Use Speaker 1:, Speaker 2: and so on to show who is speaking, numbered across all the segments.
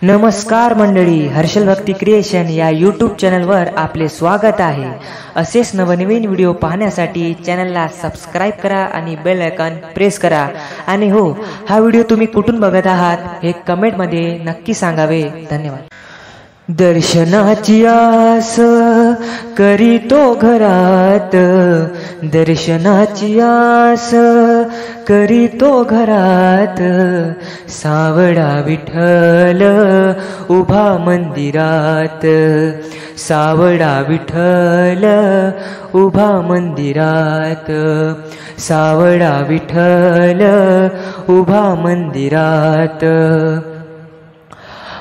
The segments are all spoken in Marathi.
Speaker 1: नमस्कार मंडळी, हर्षल भक्ती क्रिएशन या यूट्यूब चॅनलवर आपले स्वागत आहे। असेच नवनवीन व्हिडिओ पाहण्यासाठी चॅनलला सबस्क्राइब करा आणि बेल आयकॉन प्रेस करा। आणि हो, हा व्हिडिओ तुम्ही कुठून बघत आहात हे कमेंटमध्ये नक्की सांगावे। धन्यवाद। दर्शनाची आस करीतो घरात, दर्शनाची आस करीतो घरात, सावळा विठ्ठल उभा मंदिरात, सावळा विठ्ठल उभा मंदिरात, सावळा विठ्ठल उभा मंदिरात।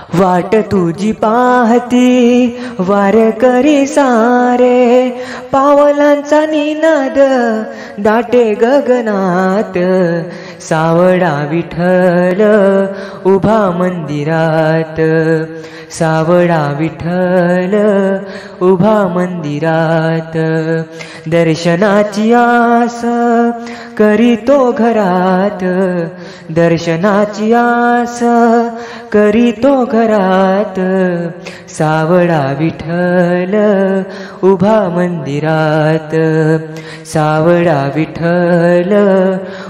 Speaker 1: वाट तुझी पाहती वारकरी सारे, पावलांचा निनाद दाटे गगनात, सावळा विठ्ठल उभा मंदिरात, सावळा विठ्ठल उभा मंदिरात। दर्शनाची आस करीतो घरात, दर्शनाची आस करीतो घरात, सावळा विठ्ठल उभा मंदिरात, सावळा विठ्ठल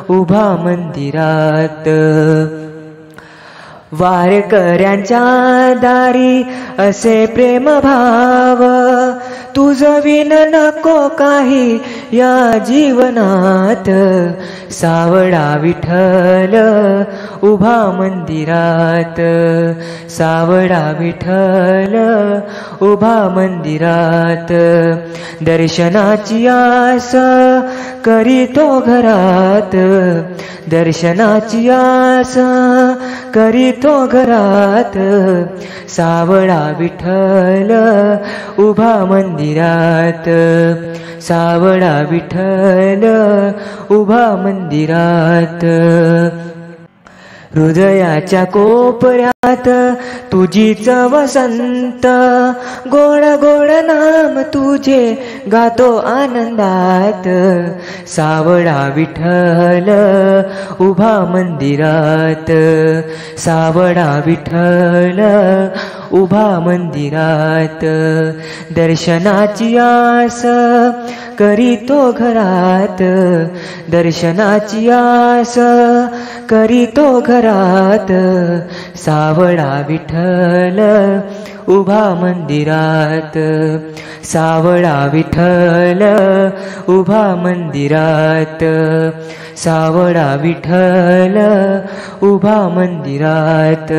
Speaker 1: उभा मंदिरात। वारकऱ्यांच्या दारी असे प्रेम भाव, तुझं विन नको काही या जीवनात, सावळा विठ्ठल उभा मंदिरात, सावळा विठ्ठल उभा मंदिरात। दर्शनाची आस करीतो घरात, दर्शनाची आस करीतो घरात, सावळा विठ्ठल उभा मंदिरात, सावळा विठ्ठल उभा मंदिरात। हृदयाच्या कोपऱ्यात तुझीच वसंत, गोड गोड नाम तुझे गातो आनंदात, सावळा विठ्ठल उभा मंदिरात, सावळा विठ्ठल उभा मंदिरात। दर्शनाची आस करीतो घरात, दर्शनाची आस करीतो घरात, सावळा विठ्ठल उभा मंदिरात, सावळा विठ्ठल उभा मंदिरात, सावळा विठ्ठल उभा मंदिरात।